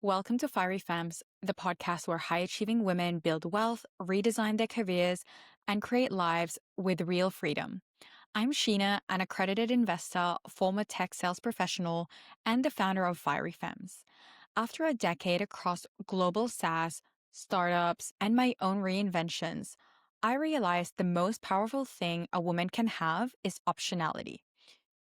Welcome to Fiery Femmes, the podcast where high achieving women build wealth, redesign their careers, and create lives with real freedom. I'm Sheena, an accredited investor, former tech sales professional, and the founder of Fiery Femmes. After a decade across global SaaS, startups, and my own reinventions, I realized the most powerful thing a woman can have is optionality.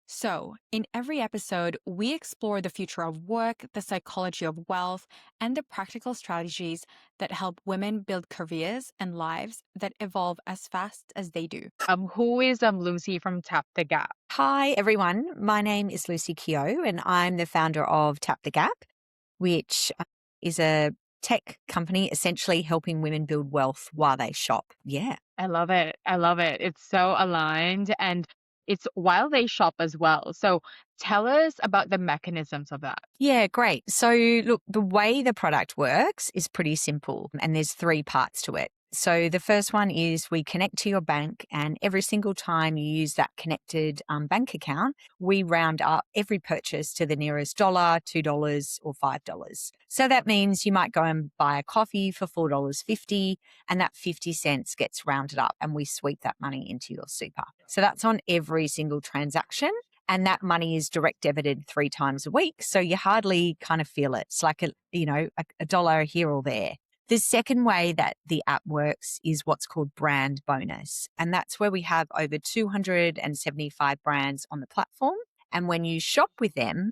So, in every episode, we explore the future of work, the psychology of wealth, and the practical strategies that help women build careers and lives that evolve as fast as they do. Who is Lucy from Tap the Gap? Hi, everyone. My name is Lucy Keogh, and I'm the founder of Tap the Gap, which is a tech company essentially helping women build wealth while they shop. Yeah. I love it. I love it. It's so aligned and it's while they shop as well. So tell us about the mechanisms of that. Yeah, great. So, look, the way the product works is pretty simple, and there's three parts to it. So, the first one is we connect to your bank, and every single time you use that connected bank account, we round up every purchase to the nearest dollar, $2, or $5. So, that means you might go and buy a coffee for $4.50, and that 50 cents gets rounded up, and we sweep that money into your super. So, that's on every single transaction. And that money is direct debited 3 times a week. So you hardly kind of feel it. It's like a dollar here or there. The second way that the app works is what's called brand bonus. And that's where we have over 275 brands on the platform. And when you shop with them,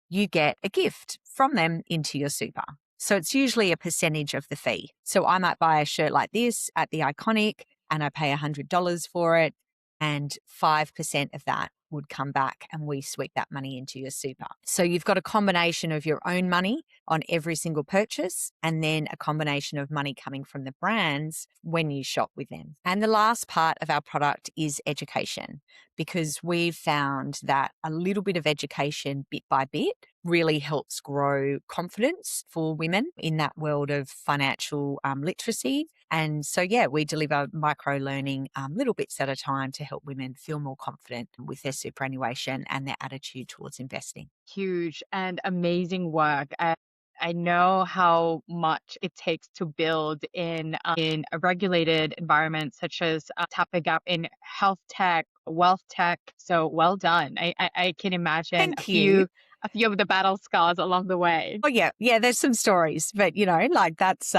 you get a gift from them into your super. So it's usually a percentage of the fee. So I might buy a shirt like this at the Iconic and I pay $100 for it. And 5% of that would come back and we sweep that money into your super. So you've got a combination of your own money on every single purchase and then a combination of money coming from the brands when you shop with them. And the last part of our product is education, because we've found that a little bit of education bit by bit really helps grow confidence for women in that world of financial literacy. And so, yeah, we deliver micro learning little bits at a time to help women feel more confident with their superannuation and their attitude towards investing. Huge and amazing work. I know how much it takes to build in a regulated environment such as Tap the Gap in health tech, wealth tech. So well done. I can imagine Thank you. a few of the battle scars along the way. Oh, yeah. Yeah, there's some stories, but, like that's...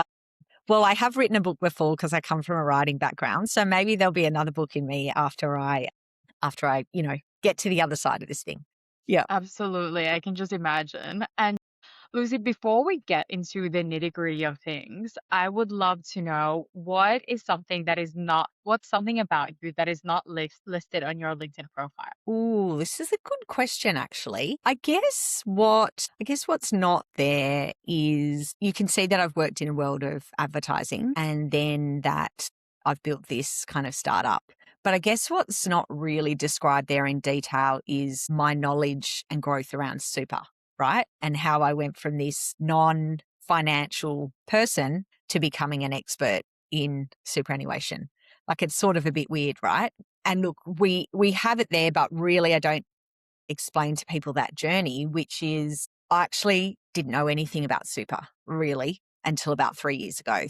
Well, I have written a book before because I come from a writing background. So maybe there'll be another book in me after I get to the other side of this thing. Yeah. Absolutely. I can just imagine. And Lucy, before we get into the nitty-gritty of things, I would love to know what's something about you that is not listed on your LinkedIn profile? Ooh, this is a good question, actually. I guess what's not there is you can see that I've worked in a world of advertising and then that I've built this kind of startup. But I guess what's not really described there in detail is my knowledge and growth around super, right? And how I went from this non-financial person to becoming an expert in superannuation. Like it's sort of a bit weird, right? And look, we have it there, but really I don't explain to people that journey, which is I actually didn't know anything about super really until about 4 years ago.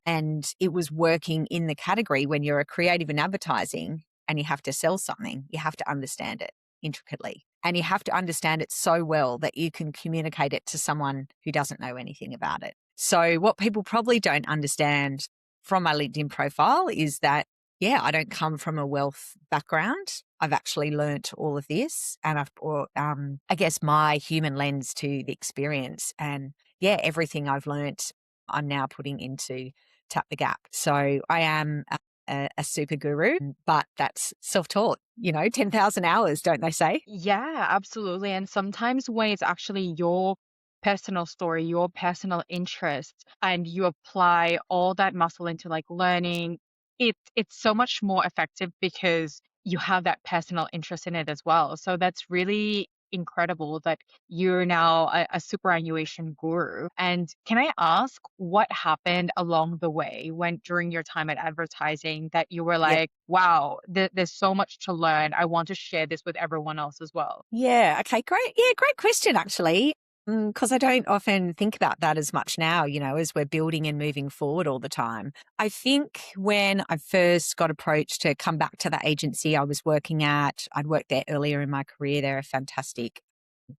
And it was working in the category when you're a creative in advertising and you have to sell something, you have to understand it intricately. And you have to understand it so well that you can communicate it to someone who doesn't know anything about it. So what people probably don't understand from my LinkedIn profile is that, yeah, I don't come from a wealth background. I've actually learnt all of this and I've brought, I guess, my human lens to the experience. And yeah, everything I've learnt, I'm now putting into Tap the Gap. So I am a super guru, but that's self-taught, 10,000 hours, don't they say? Yeah, absolutely. And sometimes when it's actually your personal story, your personal interests, and you apply all that muscle into like learning, it's so much more effective because you have that personal interest in it as well. So that's really incredible that you're now a superannuation guru. And can I ask what happened along the way when during your time at advertising that you were like, wow, there's so much to learn. I want to share this with everyone else as well. Yeah. Okay. Great. Yeah. Great question, actually. Because I don't often think about that as much now, as we're building and moving forward all the time. I think when I first got approached to come back to the agency I was working at, I'd worked there earlier in my career. They're a fantastic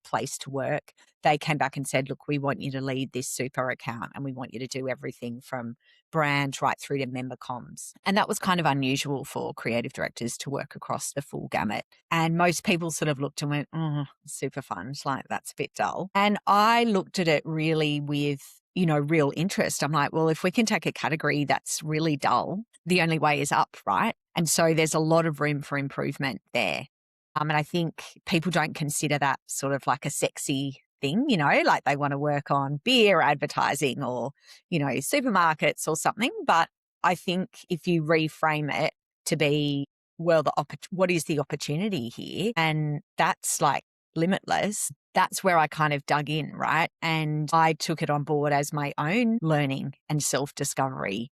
place to work. They came back and said, look, we want you to lead this super account and we want you to do everything from brand right through to member comms. And that was kind of unusual for creative directors to work across the full gamut. And most people sort of looked and went, oh, super fun. It's like, that's a bit dull. And I looked at it really with, real interest. I'm like, well, if we can take a category that's really dull, the only way is up, right? And so there's a lot of room for improvement there. And I think people don't consider that sort of like a sexy thing, like they want to work on beer advertising or, supermarkets or something. But I think if you reframe it to be, well, what is the opportunity here? And that's like limitless. That's where I kind of dug in, right? And I took it on board as my own learning and self-discovery,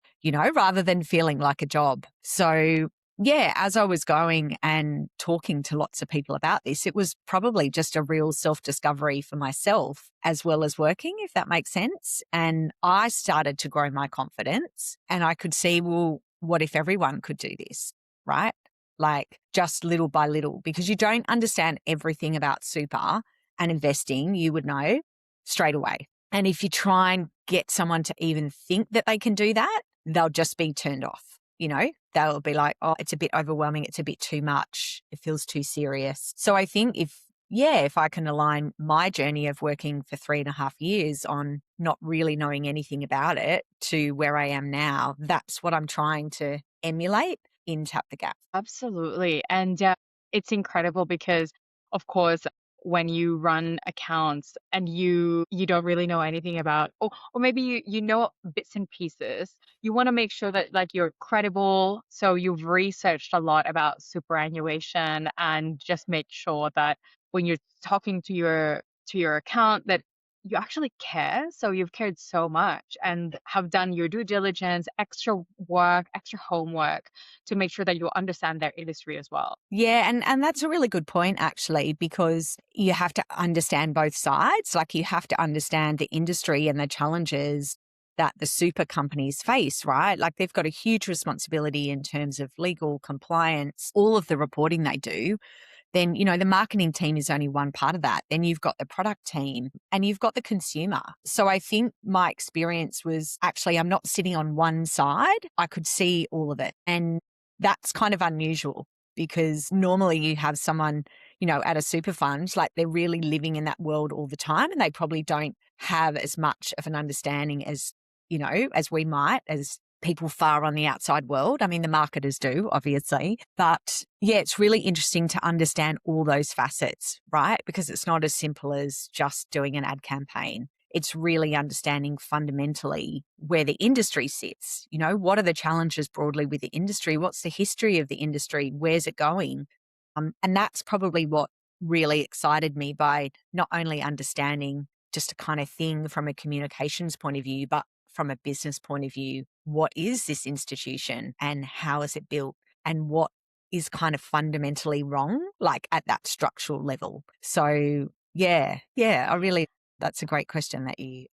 rather than feeling like a job. So yeah, as I was going and talking to lots of people about this, it was probably just a real self-discovery for myself as well as working, if that makes sense. And I started to grow my confidence and I could see, well, what if everyone could do this, right? Like just little by little, because you don't understand everything about super and investing, you would know straight away. And if you try and get someone to even think that they can do that, they'll just be turned off. They'll be like, oh, it's a bit overwhelming. It's a bit too much. It feels too serious. So I think if I can align my journey of working for 3.5 years on not really knowing anything about it to where I am now, that's what I'm trying to emulate in Tap the Gap. Absolutely. And it's incredible because, of course, when you run accounts and you don't really know anything about, or maybe you know bits and pieces, you want to make sure that like you're credible. So you've researched a lot about superannuation and just make sure that when you're talking to your account that you actually care. So you've cared so much and have done your due diligence, extra work, extra homework to make sure that you understand their industry as well. Yeah, and that's a really good point actually, because you have to understand both sides. Like you have to understand the industry and the challenges that the super companies face, right? Like they've got a huge responsibility in terms of legal compliance, all of the reporting they do. Then, the marketing team is only one part of that. Then you've got the product team and you've got the consumer. So I think my experience was actually I'm not sitting on one side. I could see all of it. And that's kind of unusual because normally you have someone, at a super fund, like they're really living in that world all the time and they probably don't have as much of an understanding as, as we might, as people far on the outside world. I mean, the marketers do, obviously. But yeah, it's really interesting to understand all those facets, right? Because it's not as simple as just doing an ad campaign. It's really understanding fundamentally where the industry sits. What are the challenges broadly with the industry? What's the history of the industry? Where's it going? And that's probably what really excited me by not only understanding just a kind of thing from a communications point of view, but from a business point of view, what is this institution and how is it built and what is kind of fundamentally wrong, like at that structural level. So that's a great question that you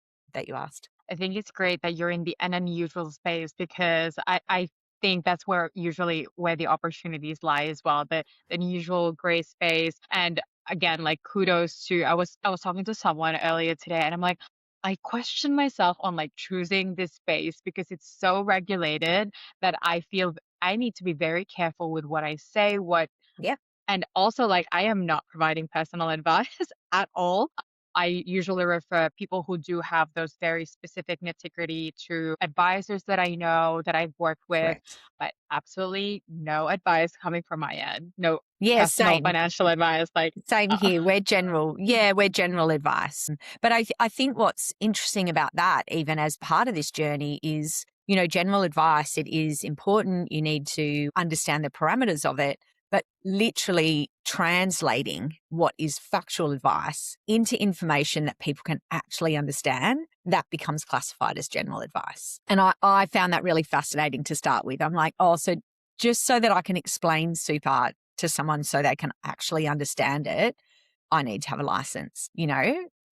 asked. I think it's great that you're in an unusual space because I think that's where the opportunities lie as well. The unusual gray space. And again, like kudos to I was talking to someone earlier today and I'm like, I question myself on like choosing this space because it's so regulated that I feel I need to be very careful with what I say, what Yeah, and also, like, I am not providing personal advice at all. I usually refer people who do have those very specific nitty-gritty to advisors that I know, that I've worked with, correct. but absolutely no advice coming from my end. No Yeah, personal same. financial advice. Like, Same uh, here. We're general advice. But I think what's interesting about that, even as part of this journey, is, general advice. It is important. You need to understand the parameters of it, but literally translating what is factual advice into information that people can actually understand, that becomes classified as general advice. And I found that really fascinating to start with. I'm like, oh, so just so that I can explain super to someone so they can actually understand it, I need to have a license,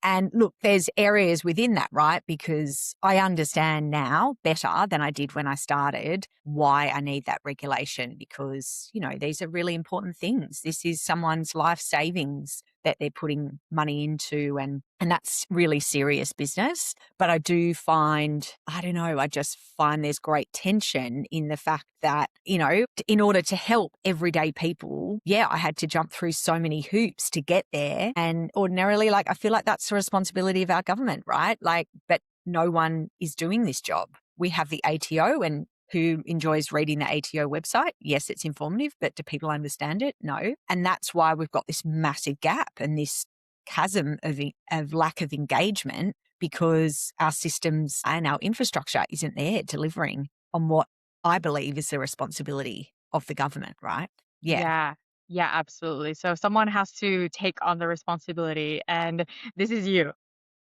And look, there's areas within that, right? Because I understand now better than I did when I started why I need that regulation because, these are really important things. This is someone's life savings that they're putting money into and that's really serious business. But I do find, I don't know, I just find there's great tension in the fact that, in order to help everyday people, yeah, I had to jump through so many hoops to get there. And ordinarily, I feel like that's the responsibility of our government, right? But no one is doing this job. We have the ATO and who enjoys reading the ATO website? Yes, it's informative, but do people understand it? No. And that's why we've got this massive gap and this chasm of lack of engagement because our systems and our infrastructure isn't there delivering on what I believe is the responsibility of the government, right? Yeah. Yeah. Yeah, absolutely. So someone has to take on the responsibility, and this is you.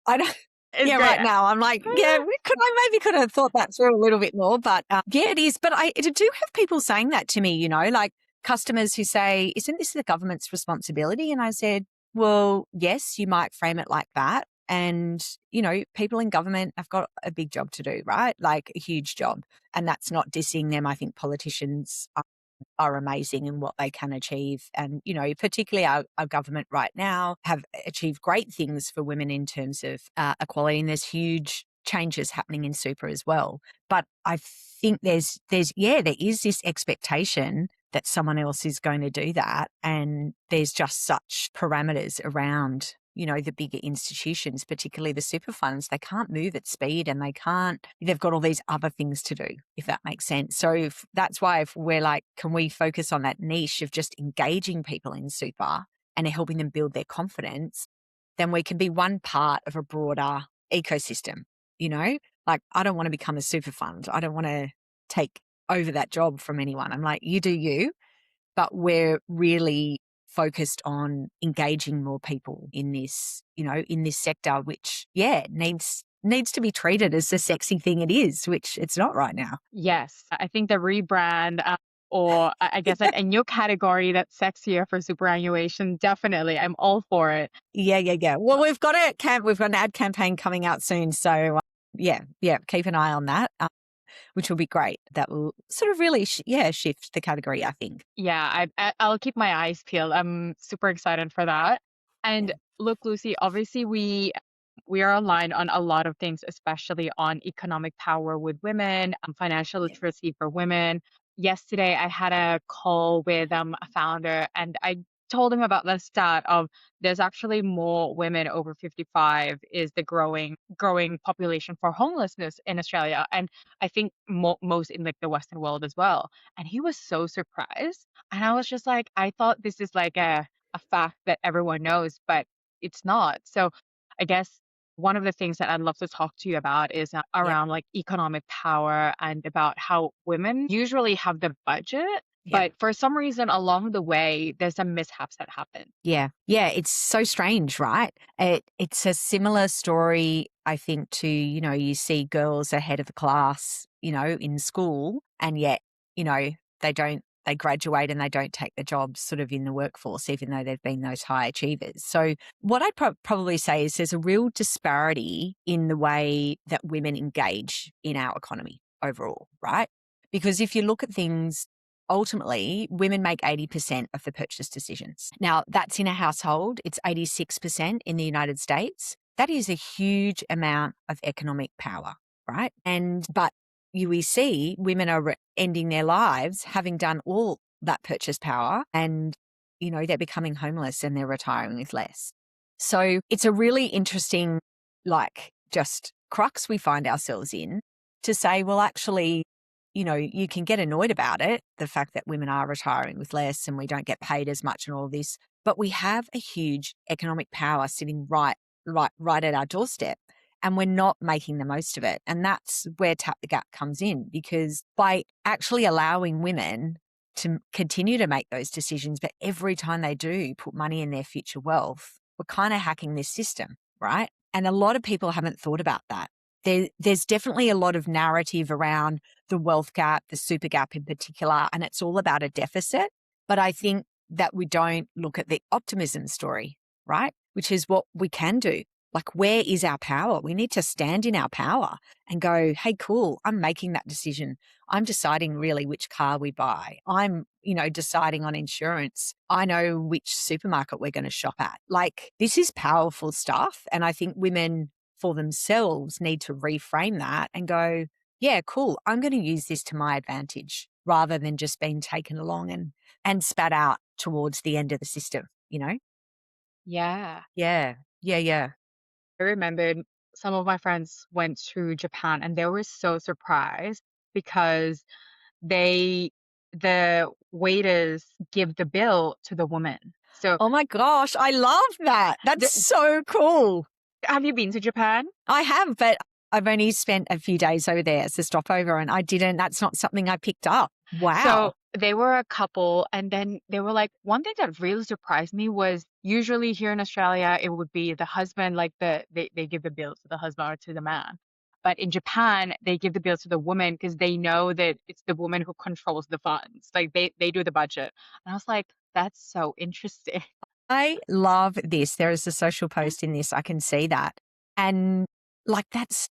I don't, It's yeah, great. right now I'm like, yeah, I maybe could have thought that through a little bit more, but yeah, it is. But I do have people saying that to me, like customers who say, isn't this the government's responsibility? And I said, well, yes, you might frame it like that. And, people in government have got a big job to do, right? Like a huge job. And that's not dissing them. I think politicians are amazing in what they can achieve. And, particularly our government right now have achieved great things for women in terms of equality. And there's huge changes happening in super as well. But I think there is this expectation that someone else is going to do that. And there's just such parameters around the bigger institutions, particularly the super funds, they can't move at speed and they've got all these other things to do, if that makes sense. So that's why if we're like, can we focus on that niche of just engaging people in super and helping them build their confidence, then we can be one part of a broader ecosystem, Like, I don't want to become a super fund. I don't want to take over that job from anyone. I'm like, you do you, but we're really focused on engaging more people in this, in this sector, which, needs to be treated as the sexy thing it is, which it's not right now. Yes, I think the rebrand, or I guess a new category that's sexier for superannuation. Definitely, I'm all for it. Yeah, yeah, yeah. Well, we've got an ad campaign coming out soon. So yeah, keep an eye on that, which will be great. That will sort of really, shift the category, I think. Yeah, I'll keep my eyes peeled. I'm super excited for that. Yeah, And look, Lucy, obviously we are aligned on a lot of things, especially on economic power with women, financial yeah, literacy for women. Yesterday, I had a call with a founder, and I told him about the stat of there's actually more women over 55 is the growing population for homelessness in Australia, and I think most in like the Western world as well. And he was so surprised, and I was just like, I thought this is like a fact that everyone knows, but it's not. So I guess one of the things that I'd love to talk to you about is yeah, around like economic power and about how women usually have the budget, yeah. but for some reason along the way, there's some mishaps that happen. Yeah. Yeah. It's so strange, right? It's a similar story, I think, to, you see girls ahead of the class, in school, and yet, they graduate and they don't take the jobs sort of in the workforce, even though they've been those high achievers. So, what I'd probably say is there's a real disparity in the way that women engage in our economy overall, right? Because if you look at things, ultimately, women make 80% of the purchase decisions. Now, that's in a household. It's 86% in the United States. That is a huge amount of economic power, right? But we see women are ending their lives having done all that purchase power and, they're becoming homeless and they're retiring with less. So it's a really interesting, just crux we find ourselves in to say, well, actually, you can get annoyed about it, the fact that women are retiring with less and we don't get paid as much and all this, but we have a huge economic power sitting right at our doorstep and we're not making the most of it. And that's where Tap the Gap comes in, because by actually allowing women to continue to make those decisions, but every time they do put money in their future wealth, we're kind of hacking this system, right? And a lot of people haven't thought about that. There's definitely a lot of narrative around the wealth gap, the super gap in particular, and it's all about a deficit. But I think that we don't look at the optimism story, right? Which is what we can do. Like, where is our power? We need to stand in our power and go, hey, cool, I'm making that decision. I'm deciding really which car we buy. I'm, deciding on insurance. I know which supermarket we're going to shop at. Like, this is powerful stuff. And I think women for themselves need to reframe that and go, yeah, cool, I'm going to use this to my advantage rather than just being taken along and spat out towards the end of the system. Yeah. Yeah. Yeah. Yeah. I remember some of my friends went to Japan and they were so surprised because they the waiters give the bill to the woman. So Oh my gosh, I love that. That's the, so cool. have you been to Japan? I have, but I've only spent a few days over there as a stopover and that's not something I picked up. So Wow. they were a couple, and then they were like, one thing that really surprised me was usually here in Australia, it would be the husband, like they give the bill to the husband or to the man. But in Japan, they give the bill to the woman because they know that it's the woman who controls the funds. Like they do the budget. And I was like, that's so interesting. I love this. There is a social post in this. I can see that. And like that's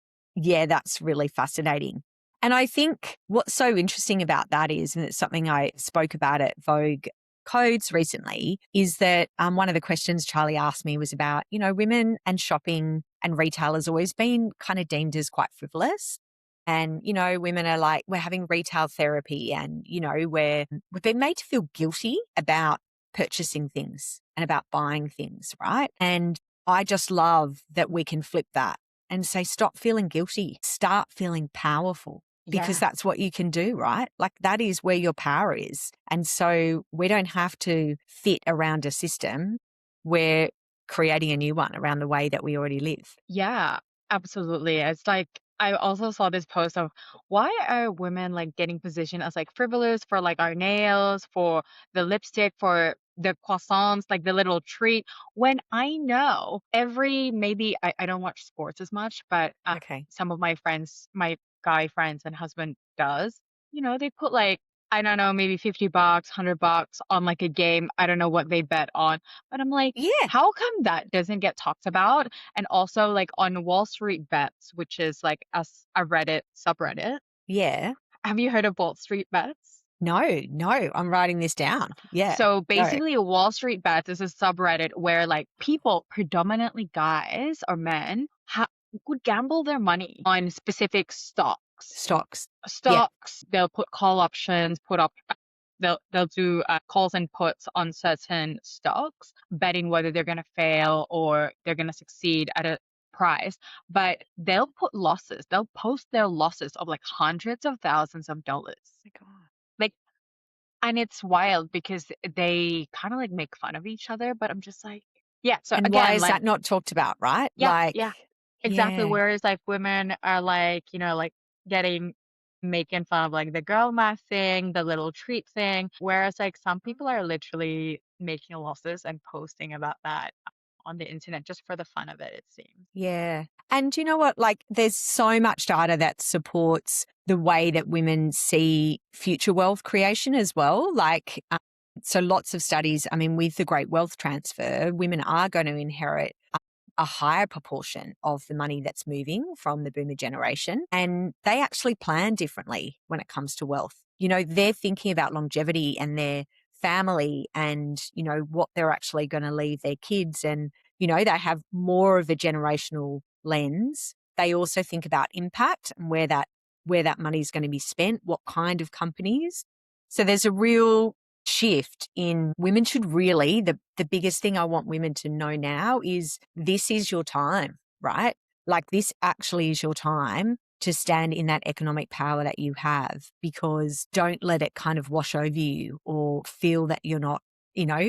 really fascinating. And I think what's so interesting about that is, and it's something I spoke about at Vogue Codes recently, is that one of the questions Charlie asked me was about, women and shopping and retail has always been kind of deemed as quite frivolous. And, women are like, we're having retail therapy and, we've been made to feel guilty about purchasing things and about buying things, right? And I just love that we can flip that and say, stop feeling guilty, start feeling powerful, because Yeah. that's what you can do, right? Like that is where your power is. And so we don't have to fit around a system. We're creating a new one around the way that we already live. Yeah, absolutely. It's like I also saw this post of why are women like getting positioned as like frivolous for like our nails, for the lipstick, for the croissants, like the little treat, when I know every maybe I don't watch sports as much, but Okay. some of my friends, my guy friends and husband does, they put like I don't know, maybe $50, $100 on like a game. I don't know what they bet on, but I'm like, Yeah. how come that doesn't get talked about? And also like on Wall Street Bets, which is like a Reddit subreddit. Yeah. Have you heard of Wall Street Bets? No, no, I'm writing this down. Yeah. So Go. basically, Wall Street Bets is a subreddit where like people, predominantly guys or men, would gamble their money on specific stocks. Stocks. Yeah. Stocks, they'll put call options, put up they'll do calls and puts on certain stocks, betting whether they're going to fail or they're going to succeed at a price. But they'll put losses. They'll post their losses of like hundreds of thousands of dollars. My God. Like, and it's wild because they kind of like make fun of each other. But I'm just like, yeah. So And why again, is like, that not talked about, right? yeah, Like, yeah. Exactly. yeah. Whereas like women are like, like getting making fun of like the girl math thing, the little treat thing. Whereas like some people are literally making losses and posting about that on the internet just for the fun of it, it seems. Yeah. And you know what? Like, there's so much data that supports the way that women see future wealth creation as well. Like, so lots of studies, I mean, with the great wealth transfer, women are going to inherit a higher proportion of the money that's moving from the boomer generation. And they actually plan differently when it comes to wealth. They're thinking about longevity and their family and, what they're actually going to leave their kids. And, they have more of a generational lens. They also think about impact and where that money is going to be spent, what kind of companies. So there's a real shift in women should really, the biggest thing I want women to know now is this is your time, right? Like this actually is your time to stand in that economic power that you have, because don't let it kind of wash over you or feel that you're not,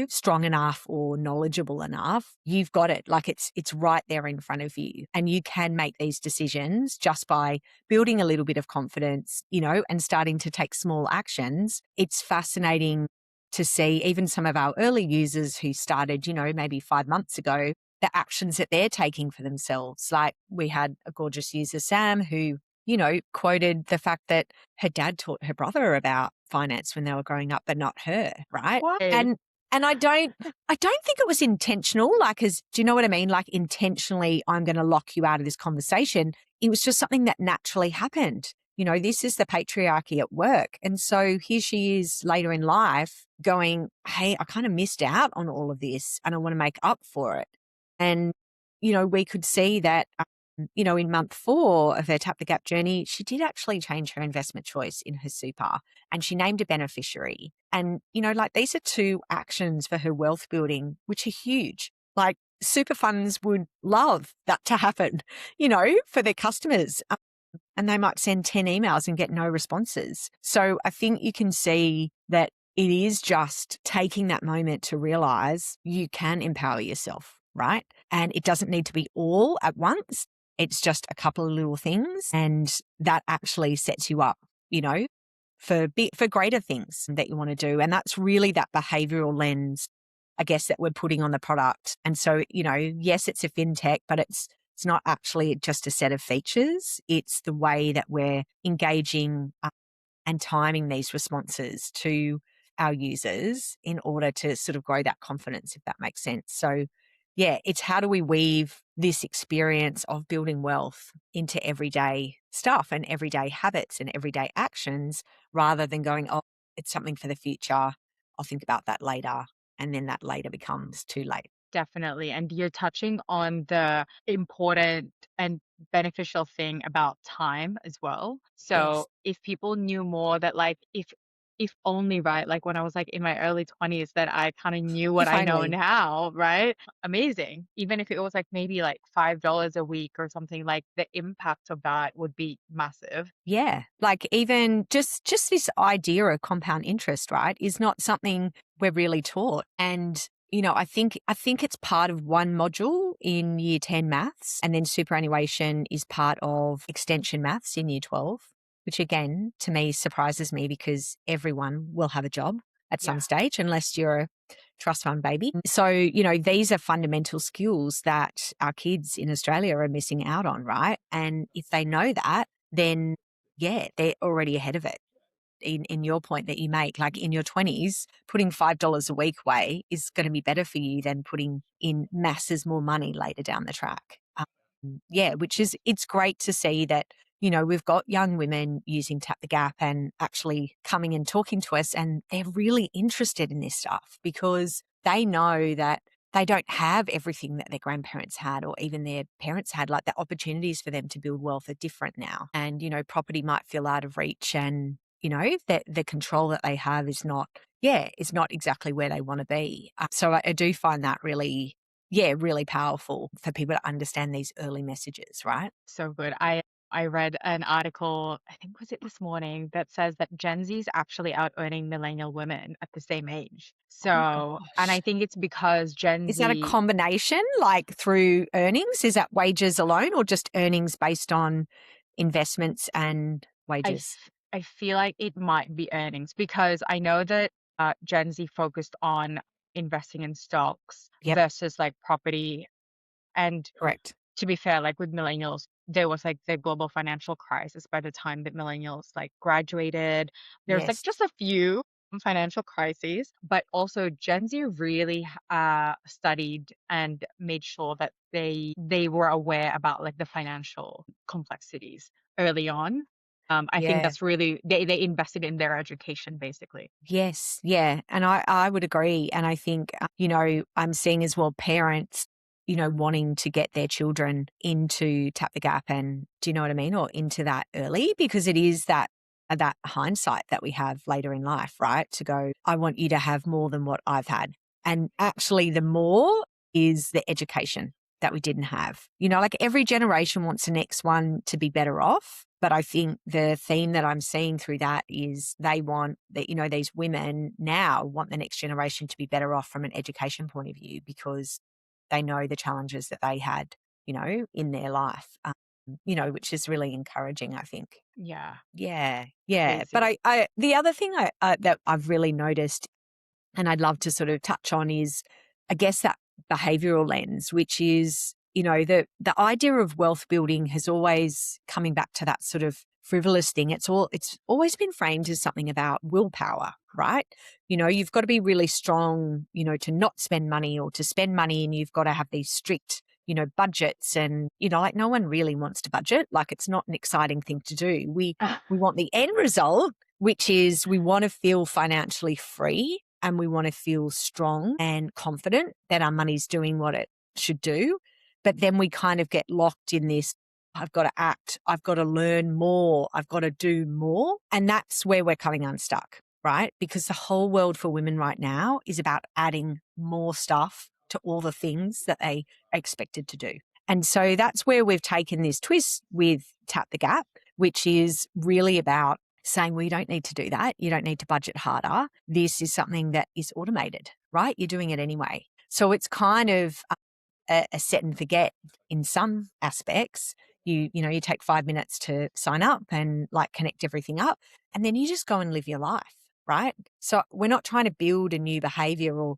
strong enough or knowledgeable enough. You've got it. Like it's right there in front of you, and you can make these decisions just by building a little bit of confidence, and starting to take small actions. It's fascinating to see even some of our early users who started, maybe 5 months ago, the actions that they're taking for themselves. Like we had a gorgeous user, Sam, who, quoted the fact that her dad taught her brother about finance when they were growing up, but not her, right? Why? And And I don't think it was intentional. Like, do you know what I mean? Like, intentionally, I'm going to lock you out of this conversation. It was just something that naturally happened. This is the patriarchy at work. And so here she is later in life going, hey, I kind of missed out on all of this and I want to make up for it. And, we could see that, in month 4 of her Tap the Gap journey, she did actually change her investment choice in her super and she named a beneficiary. And, like these are 2 actions for her wealth building, which are huge. Like super funds would love that to happen, for their customers. And they might send 10 emails and get no responses. So I think you can see that it is just taking that moment to realize you can empower yourself, right? And it doesn't need to be all at once. It's just a couple of little things. And that actually sets you up, for greater things that you want to do. And that's really that behavioral lens, I guess, that we're putting on the product. And so, yes, it's a fintech, but it's not actually just a set of features. It's the way that we're engaging and timing these responses to our users in order to sort of grow that confidence, if that makes sense. So, yeah, it's how do we weave this experience of building wealth into everyday stuff and everyday habits and everyday actions rather than going, oh, it's something for the future. I'll think about that later. And then that later becomes too late. Definitely. And you're touching on the important and beneficial thing about time as well. Yes, So if people knew more that like if only right, like when I was like in my early 20s that I kind of knew what if I know only. now, right? Amazing. Even if it was like maybe like $5 a week or something, like the impact of that would be massive. Yeah, like even just this idea of compound interest, right, is not something we're really taught. And I think it's part of one module in year 10 maths, and then superannuation is part of extension maths in year 12, which again to me surprises me because everyone will have a job at some Yeah. stage unless you're a trust fund baby. So, these are fundamental skills that our kids in Australia are missing out on, right? And if they know that, then yeah, they're already ahead of it. In your point that you make, like in your 20s, putting $5 a week away is going to be better for you than putting in masses more money later down the track. Yeah, it's great to see that, we've got young women using Tap the Gap and actually coming and talking to us, and they're really interested in this stuff because they know that they don't have everything that their grandparents had or even their parents had. Like the opportunities for them to build wealth are different now. And, property might feel out of reach and, that the control that they have is not exactly where they want to be. So I do find that really, yeah, really powerful for people to understand these early messages, right? So good. I read an article, I think was it this morning, that says that Gen Z is actually out earning millennial women at the same age. Oh So, and gosh. I think it's because Gen Is that a Z, combination like through earnings? Is that wages alone or just earnings based on investments and wages? I feel like it might be earnings because I know that Gen Z focused on investing in stocks Yep, versus like property. And correct. to be fair, like with millennials, there was like the global financial crisis by the time that millennials like graduated. There's like Yes. just a few financial crises, but also Gen Z really studied and made sure that they were aware about like the financial complexities early on. I think Yeah. that's really they invested in their education basically. Yes. Yeah. And I would agree. And I think, I'm seeing as well parents, wanting to get their children into Tap the Gap and do you know what I mean? Or into that early because it is that hindsight that we have later in life, right? To go, I want you to have more than what I've had. And actually the more is the education that we didn't have. Like every generation wants the next one to be better off. But I think the theme that I'm seeing through that is they want that, these women now want the next generation to be better off from an education point of view because they know the challenges that they had, in their life, which is really encouraging, I think. Yeah, Yeah. Yeah. But crazy. the other thing that I've really noticed and I'd love to sort of touch on is, I guess, that behavioral lens, which is, the idea of wealth building has always coming back to that sort of frivolous thing. It's always been framed as something about willpower, right? You've got to be really strong, to not spend money or to spend money, and you've got to have these strict, budgets, and, like no one really wants to budget. Like it's not an exciting thing to do. We want the end result, which is we want to feel financially free and we want to feel strong and confident that our money's doing what it should do. But then we kind of get locked in this, I've got to act, I've got to learn more, I've got to do more. And that's where we're coming unstuck, right? Because the whole world for women right now is about adding more stuff to all the things that they are expected to do. And so that's where we've taken this twist with Tap the Gap, which is really about saying, well, you don't need to do that. You don't need to budget harder. This is something that is automated, right? You're doing it anyway. So it's kind of a set and forget in some aspects. You take 5 minutes to sign up and like connect everything up, and then you just go and live your life, right? So we're not trying to build a new behavior or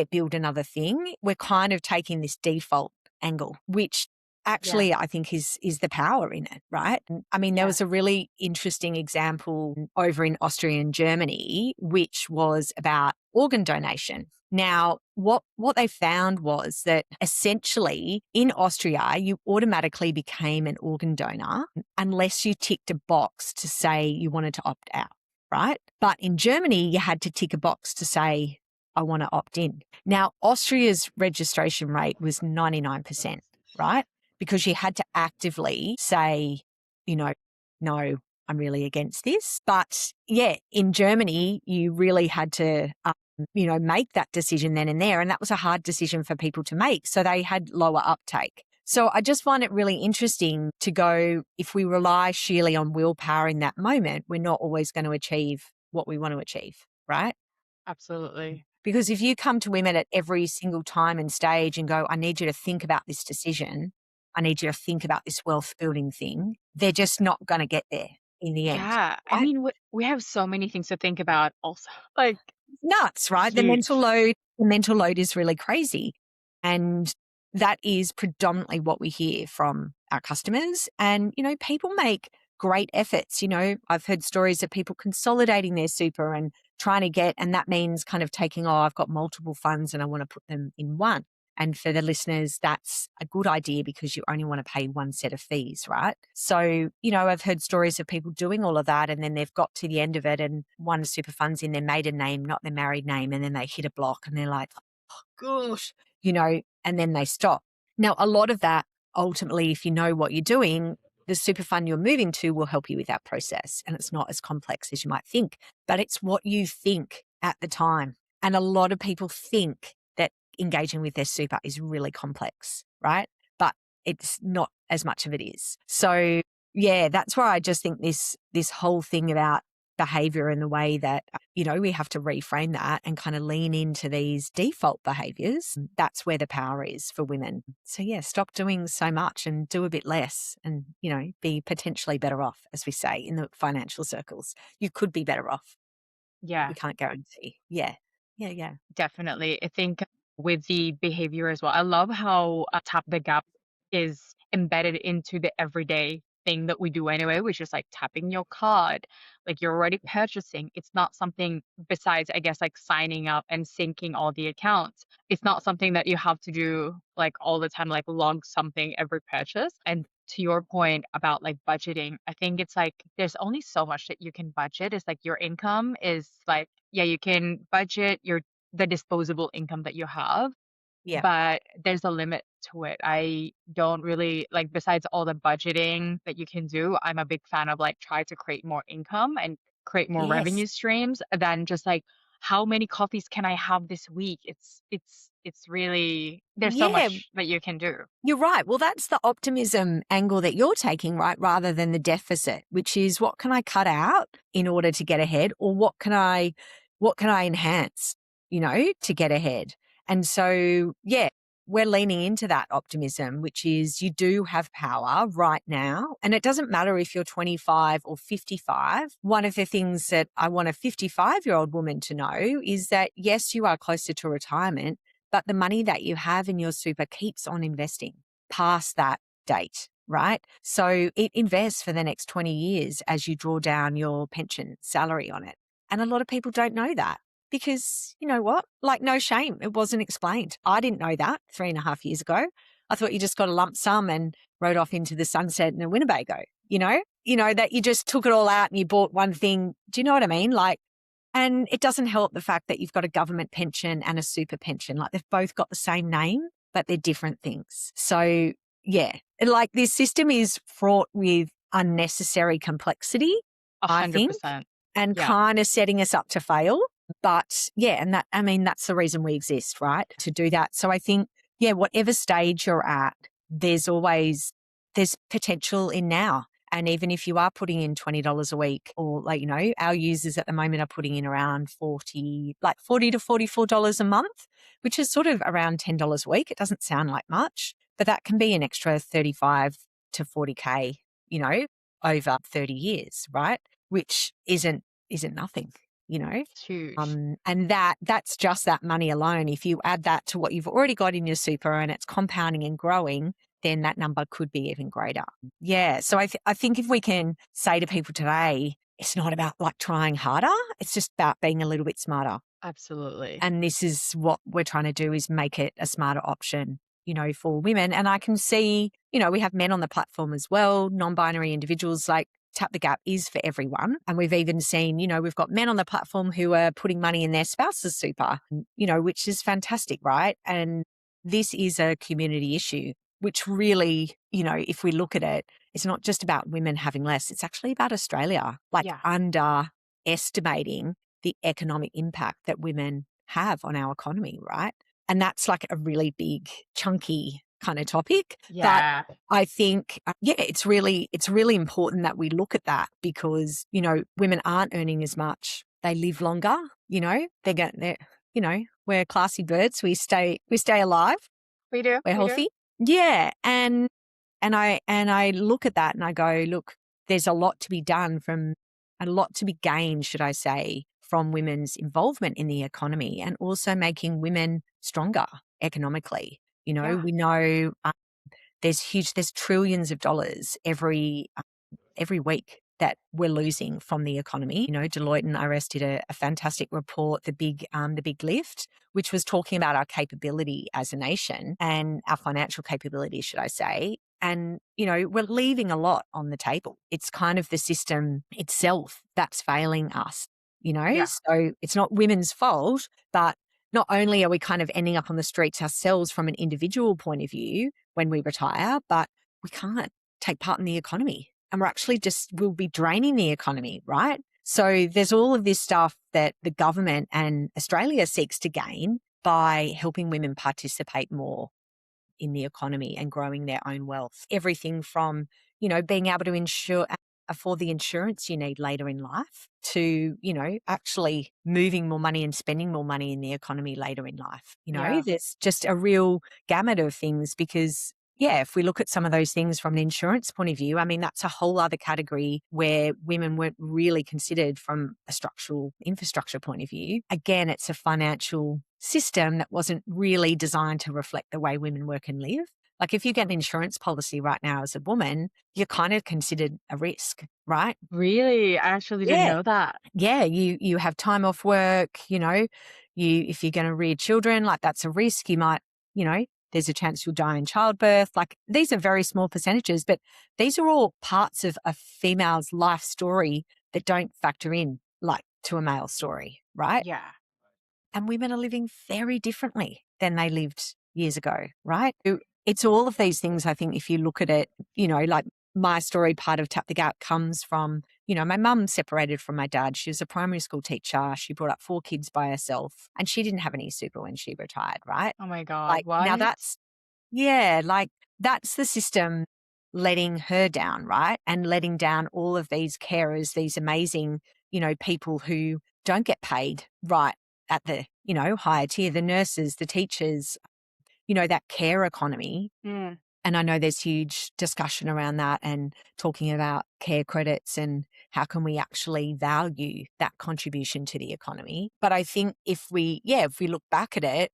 build another thing. We're kind of taking this default angle, which Yeah. actually I think is the power in it, right? I mean, there Yeah. was a really interesting example over in Austria and Germany, which was about organ donation. Now, what they found was that essentially in Austria, you automatically became an organ donor unless you ticked a box to say you wanted to opt out, right? But in Germany, you had to tick a box to say, I want to opt in. Now, Austria's registration rate was 99%, right? Because you had to actively say, no, I'm really against this. But in Germany, you really had to make that decision then and there. And that was a hard decision for people to make. So they had lower uptake. So I just find it really interesting to go, if we rely sheerly on willpower in that moment, we're not always going to achieve what we want to achieve, right? Absolutely. Because if you come to women at every single time and stage and go, I need you to think about this decision, I need you to think about this wealth building thing, they're just not going to get there in the end, Yeah. I right? mean, we have so many things to think about also. Like, Nuts, right? huge. The mental load is really crazy. And that is predominantly what we hear from our customers. And, people make great efforts. I've heard stories of people consolidating their super and trying to get, and that means kind of taking, I've got multiple funds and I want to put them in one. And for the listeners, that's a good idea because you only want to pay one set of fees, right? So, I've heard stories of people doing all of that and then they've got to the end of it and one super fund's in their maiden name, not their married name. And then they hit a block and they're like, oh, gosh, and then they stop. Now, a lot of that ultimately, if you know what you're doing, the super fund you're moving to will help you with that process. And it's not as complex as you might think, but it's what you think at the time. And a lot of people think that engaging with their super is really complex, right? But it's not as much of it is. So that's where I just think this whole thing about behavior and the way that, we have to reframe that and kind of lean into these default behaviors. That's where the power is for women. So stop doing so much and do a bit less and, be potentially better off, as we say in the financial circles. You could be better off. Yeah. We can't guarantee. Yeah. Yeah. Yeah. Definitely. I think with the behavior as well, I love how Tap the Gap is embedded into the everyday thing that we do anyway, which is like tapping your card. Like you're already purchasing. It's not something besides, I guess, like signing up and syncing all the accounts. It's not something that you have to do like all the time, like log something every purchase. And to your point about like budgeting, I think it's like there's only so much that you can budget. It's like your income is like, yeah, you can budget the disposable income that you have, Yeah. but there's a limit to it. I don't really like, besides all the budgeting that you can do, I'm a big fan of like try to create more income and create more Yes. revenue streams than just like how many coffees can I have this week? It's really, there's so Yeah. much that you can do. You're right. Well, that's the optimism angle that you're taking, right? Rather than the deficit, which is what can I cut out in order to get ahead, or what can I enhance, to get ahead. And so, we're leaning into that optimism, which is you do have power right now. And it doesn't matter if you're 25 or 55. One of the things that I want a 55-year-old woman to know is that, yes, you are closer to retirement, but the money that you have in your super keeps on investing past that date. right? So it invests for the next 20 years as you draw down your pension salary on it. And a lot of people don't know that because you know what? Like, no shame. It wasn't explained. I didn't know that 3.5 years ago. I thought you just got a lump sum and rode off into the sunset in a Winnebago, that you just took it all out and you bought one thing. Do you know what I mean? Like, and it doesn't help the fact that you've got a government pension and a super pension. Like, they've both got the same name, but they're different things. So yeah, like, this system is fraught with unnecessary complexity, I think, 100%. and Yeah, kind of setting us up to fail. But yeah, and that's the reason we exist, right? To do that. So I think, yeah, whatever stage you're at, there's potential in now. And even if you are putting in $20 a week, or like, our users at the moment are putting in around 40 to $44 a month, which is sort of around $10 a week. It doesn't sound like much, but that can be an extra 35 to 40K, over 30 years, right? Which isn't nothing, you know. it's huge. And that's just that money alone. If you add that to what you've already got in your super and it's compounding and growing, then that number could be even greater. Yeah. So I think if we can say to people today, it's not about like trying harder. It's just about being a little bit smarter. Absolutely. And this is what we're trying to do, is make it a smarter option, for women. And I can see, we have men on the platform as well, non-binary individuals. Like, Tap the Gap is for everyone. And we've even seen, we've got men on the platform who are putting money in their spouse's super, which is fantastic, right? And this is a community issue, which really, if we look at it, it's not just about women having less. It's actually about Australia, like, Yeah. underestimating the economic impact that women have on our economy, right? And that's like a really big, chunky kind of topic. But Yeah. I think, it's really important that we look at that because, women aren't earning as much. They live longer, we're classy birds. We stay alive. We do. We're We do. healthy. Yeah. And I look at that and I go, look, there's a lot to be done, a lot to be gained, should I say, from women's involvement in the economy, and also making women stronger economically. Yeah. We know there's trillions of dollars every week that we're losing from the economy. Deloitte and IRS did a fantastic report, the big lift, which was talking about our capability as a nation and our financial capability, should I say. And, we're leaving a lot on the table. It's kind of the system itself that's failing us, Yeah. So it's not women's fault, but not only are we kind of ending up on the streets ourselves from an individual point of view when we retire, but we can't take part in the economy. And we'll be draining the economy, right? So there's all of this stuff that the government and Australia seeks to gain by helping women participate more in the economy and growing their own wealth. Everything from, being able to afford the insurance you need later in life to, actually moving more money and spending more money in the economy later in life. Yeah. There's just a real gamut of things because, yeah, if we look at some of those things from an insurance point of view, I mean, that's a whole other category where women weren't really considered from a structural infrastructure point of view. Again, it's a financial system that wasn't really designed to reflect the way women work and live. Like, if you get an insurance policy right now as a woman, you're kind of considered a risk, right? Really? I actually didn't Yeah. know that. Yeah, you have time off work, if you're going to rear children, like, that's a risk. You might, there's a chance you'll die in childbirth. Like, these are very small percentages, but these are all parts of a female's life story that don't factor in, like, to a male story, right? Yeah. And women are living very differently than they lived years ago, right? It's all of these things. I think if you look at it, like, my story, part of Tap the Gap comes from, my mum separated from my dad. She was a primary school teacher. She brought up 4 kids by herself and she didn't have any super when she retired, right? Oh my God. Like, now What? that's the system letting her down, right? And letting down all of these carers, these amazing, people who don't get paid right at the, higher tier, the nurses, the teachers, that care economy. Mm. And I know there's huge discussion around that and talking about care credits and how can we actually value that contribution to the economy. But I think if we look back at it,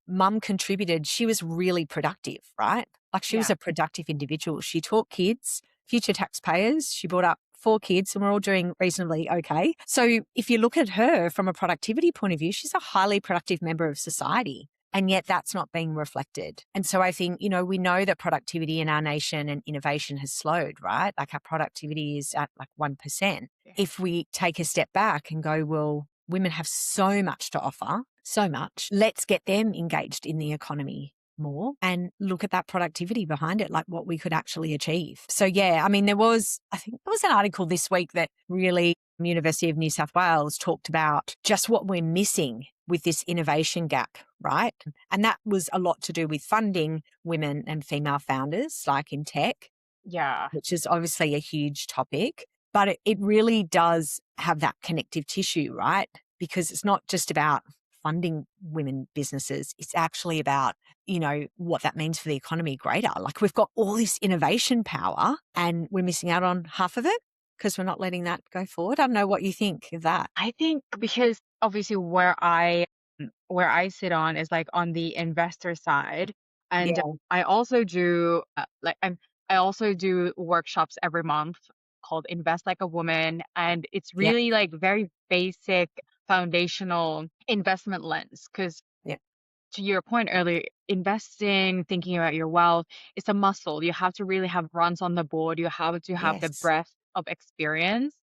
mum contributed, she was really productive, right? Like she was Yeah. a productive individual. She taught kids, future taxpayers. She brought up 4 kids and we're all doing reasonably okay. So if you look at her from a productivity point of view, she's a highly productive member of society. And yet that's not being reflected. And so I think, we know that productivity in our nation and innovation has slowed, right? Like our productivity is at like 1%. Yeah. If we take a step back and go, well, women have so much to offer, so much, let's get them engaged in the economy more and look at that productivity behind it, like what we could actually achieve. So yeah, I mean, I think there was an article this week that really University of New South Wales talked about just what we're missing with this innovation gap, right? And that was a lot to do with funding women and female founders, like in tech, Yeah. which is obviously a huge topic, but it really does have that connective tissue, right? Because it's not just about funding women businesses. It's actually about, what that means for the economy greater. Like we've got all this innovation power and we're missing out on half of it because we're not letting that go forward. I don't know what you think of that. I think because obviously where I sit on is like on the investor side, and Yeah. I also do I also do workshops every month called Invest Like a Woman, and it's Yeah. really like very basic foundational investment lens because Yeah. to your point earlier, investing, thinking about your wealth, it's a muscle. You have to really have runs on the board. You have to have the Yes. breadth of experience.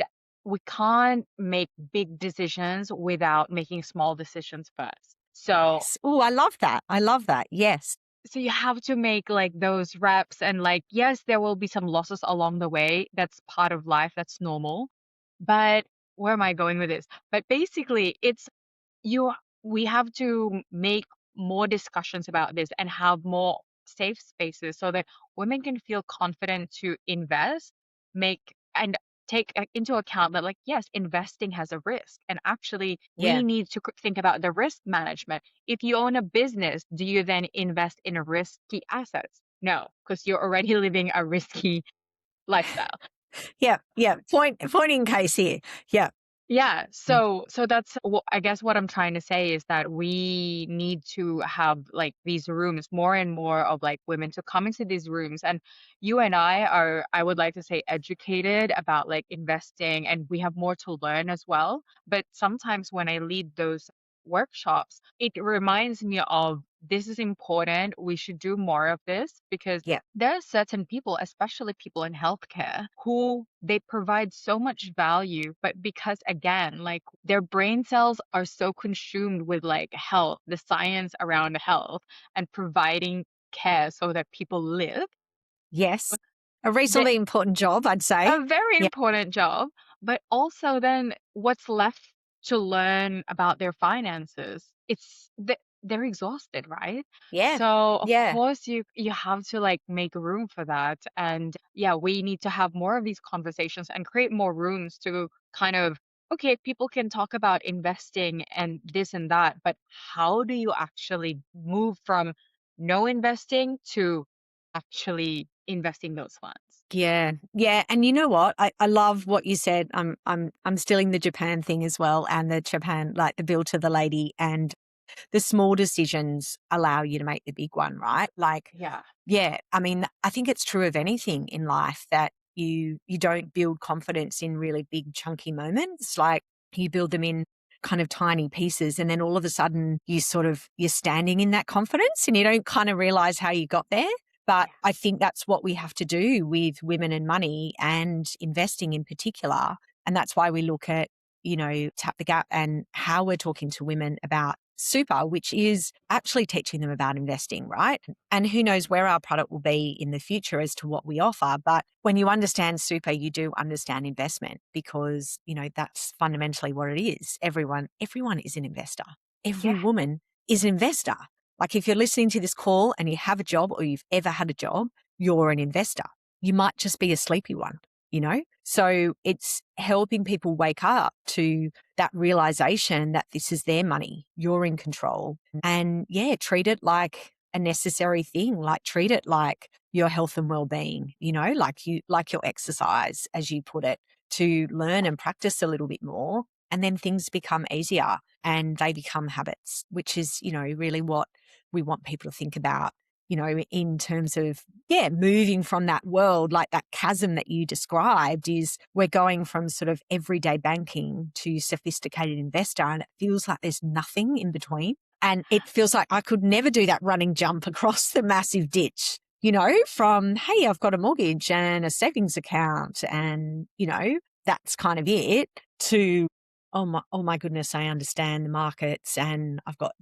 We can't make big decisions without making small decisions first. So Yes. Oh, I love that. I love that. Yes. so you have to make like those reps and like yes, there will be some losses along the way. That's part of life. That's normal. But where am I going with this? But basically, it's you we have to make more discussions about this and have more safe spaces so that women can feel confident to invest, make and take into account that like yes, investing has a risk and actually we Yeah. need to think about the risk management. If you own a business, do you then invest in risky assets? No, because you're already living a risky lifestyle. Yeah. Yeah. Point in case here. Yeah. Yeah, Mm. so that's I guess what I'm trying to say is that we need to have like these rooms, more and more of like women to come into these rooms. And you and I are, I would like to say, educated about like investing, and we have more to learn as well. But sometimes when I lead those workshops, it reminds me of this is important. We should do more of this because Yeah. there are certain people, especially people in healthcare, who they provide so much value, but because again, like their brain cells are so consumed with like health, the science around health and providing care so that people live, Yes. A that reasonably important job, I'd say. a very Yeah. important job, but also then what's left to learn about their finances? They're exhausted, right? Yeah. So of Yeah. course you have to like make room for that. And yeah, we need to have more of these conversations and create more rooms to kind of okay, people can talk about investing and this and that, but how do you actually move from no investing to actually investing those funds? Yeah. Yeah. And you know what? I love what you said. I'm stealing the Japan thing as well, and the Japan, like the bill to the lady, and the small decisions allow you to make the big one, right? Like, Yeah. yeah, I mean, I think it's true of anything in life that you don't build confidence in really big chunky moments. Like you build them in kind of tiny pieces, and then all of a sudden you're standing in that confidence and you don't kind of realize how you got there. But I think that's what we have to do with women and money and investing in particular. And that's why we look at, Tap the Gap and how we're talking to women about super, which is actually teaching them about investing, right? And who knows where our product will be in the future as to what we offer. But when you understand super, you do understand investment because, that's fundamentally what it is. Everyone is an investor. Every Yeah. woman is an investor. Like if you're listening to this call and you have a job or you've ever had a job, you're an investor. You might just be a sleepy one. So it's helping people wake up to that realization that this is their money, you're in control. And yeah, treat it like a necessary thing, like treat it like your health and well-being, like your exercise, as you put it, to learn and practice a little bit more. And then things become easier and they become habits, which is, really what we want people to think about in terms of, yeah, moving from that world, like that chasm that you described is we're going from sort of everyday banking to sophisticated investor, and it feels like there's nothing in between. And it feels like I could never do that running jump across the massive ditch, from, hey, I've got a mortgage and a savings account and, that's kind of it, to oh my goodness, I understand the markets and I've got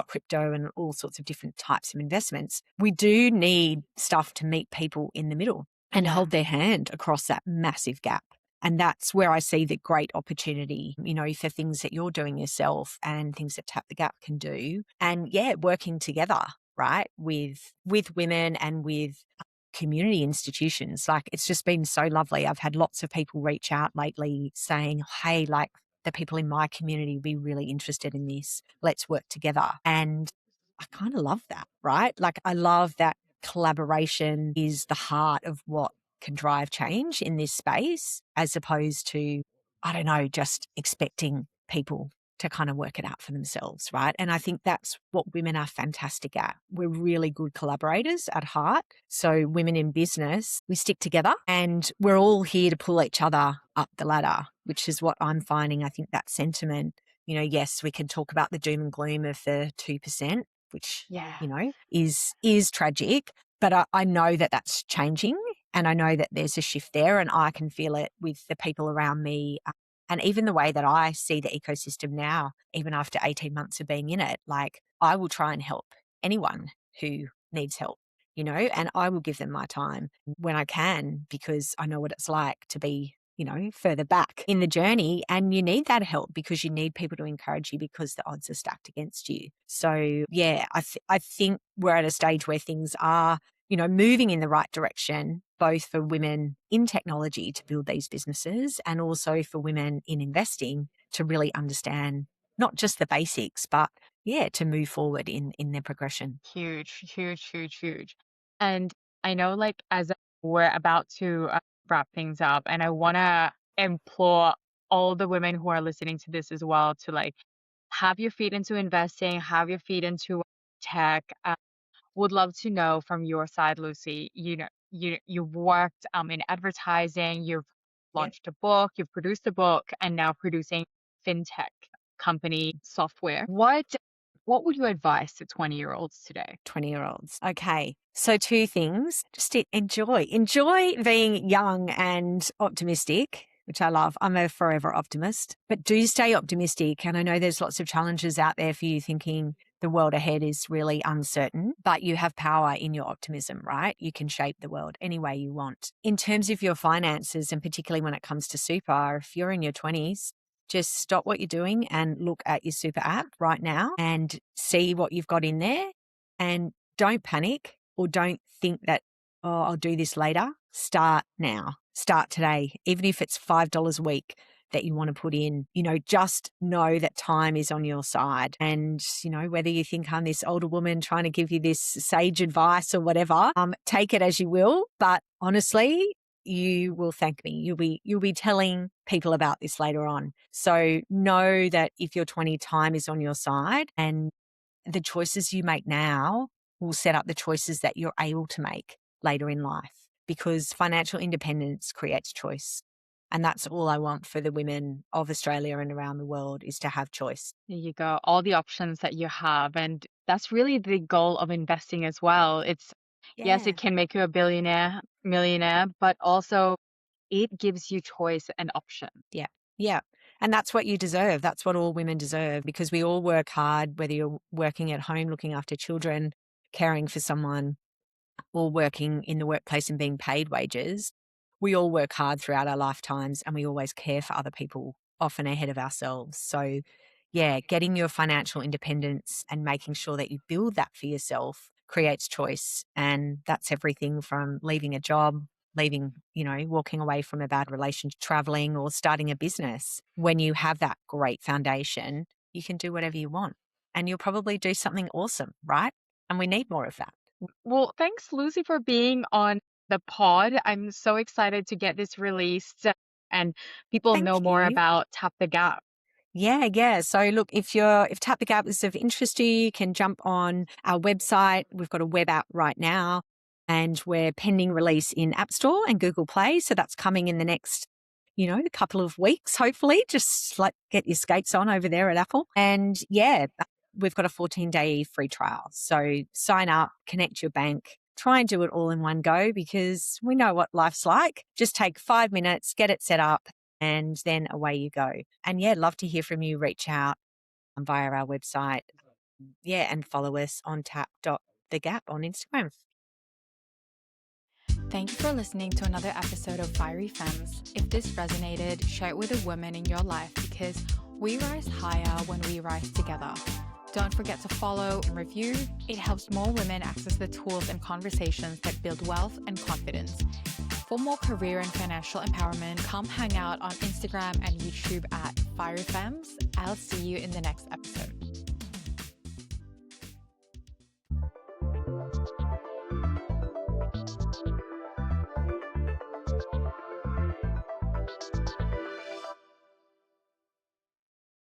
crypto and all sorts of different types of investments. We do need stuff to meet people in the middle and Yeah. hold their hand across that massive gap. And that's where I see the great opportunity, for things that you're doing yourself and things that Tap the Gap can do. And yeah, working together, right, with women and with community institutions. Like, it's just been so lovely. I've had lots of people reach out lately saying, hey, like, the people in my community will be really interested in this. Let's work together. And I kind of love that, right? Like, I love that collaboration is the heart of what can drive change in this space, as opposed to, I don't know, just expecting people to kind of work it out for themselves, right? And I think that's what women are fantastic at. We're really good collaborators at heart. So women in business, we stick together and we're all here to pull each other up the ladder, which is what I'm finding. I think that sentiment, yes, we can talk about the doom and gloom of the 2%, which, Yeah. is tragic, but I know that that's changing. And I know that there's a shift there, and I can feel it with the people around me. And even the way that I see the ecosystem now, even after 18 months of being in it, like, I will try and help anyone who needs help, and I will give them my time when I can, because I know what it's like to be, further back in the journey. And you need that help because you need people to encourage you because the odds are stacked against you. So yeah, I think we're at a stage where things are, moving in the right direction, both for women in technology to build these businesses and also for women in investing to really understand not just the basics, but yeah, to move forward in their progression. Huge, huge, huge, huge. And I know, like, as we're about to wrap things up, and I want to implore all the women who are listening to this as well to, like, have your feet into investing, have your feet into tech. Would love to know from your side, Lucy. You've worked in advertising, you've Yeah. launched a book, you've produced a book, and now producing fintech company software. What would you advise to 20-year-olds today? 20-year-olds. Okay. So two things. Just enjoy being young and optimistic, which I love. I'm a forever optimist, but do stay optimistic. And I know there's lots of challenges out there for you thinking the world ahead is really uncertain, but you have power in your optimism, right? You can shape the world any way you want. In terms of your finances, and particularly when it comes to super, if you're in your 20s, just stop what you're doing and look at your super app right now and see what you've got in there. And don't panic or don't think that, oh, I'll do this later. Start now. Start today. Even if it's $5 a week that you want to put in, just know that time is on your side. And, whether you think I'm this older woman trying to give you this sage advice or whatever, take it as you will. But honestly, you will thank me. You'll be telling people about this later on. So know that if your 20, time is on your side, and the choices you make now will set up the choices that you're able to make later in life, because financial independence creates choice. And that's all I want for the women of Australia and around the world, is to have choice. There you go. All the options that you have. And that's really the goal of investing as well. Yes, Yeah. it can make you a billionaire, millionaire, but also it gives you choice and option. Yeah. Yeah. And that's what you deserve. That's what all women deserve, because we all work hard, whether you're working at home, looking after children, caring for someone, or working in the workplace and being paid wages. We all work hard throughout our lifetimes, and we always care for other people, often ahead of ourselves. So yeah, getting your financial independence and making sure that you build that for yourself creates choice. And that's everything from leaving a job, walking away from a bad relationship, traveling, or starting a business. When you have that great foundation, you can do whatever you want, and you'll probably do something awesome, right? And we need more of that. Well, thanks, Lucy, for being on the pod. I'm so excited to get this released and people Thank know more you. about Tap the Gap. Yeah. So look, if Tap the Gap is of interest to you, you can jump on our website. We've got a web app right now and we're pending release in App Store and Google Play. So that's coming in the next, couple of weeks, hopefully. Just like get your skates on over there at Apple. And yeah, we've got a 14-day free trial. So sign up, connect your bank, try and do it all in one go because we know what life's like. Just take 5 minutes, get it set up, and then away you go. And yeah, love to hear from you. Reach out via our website. Yeah, and follow us on tap.thegap on Instagram. Thank you for listening to another episode of Fiery Femmes. If this resonated, share it with a woman in your life because we rise higher when we rise together. Don't forget to follow and review. It helps more women access the tools and conversations that build wealth and confidence. For more career and financial empowerment, come hang out on Instagram and YouTube at Fiery Femmes. I'll see you in the next episode.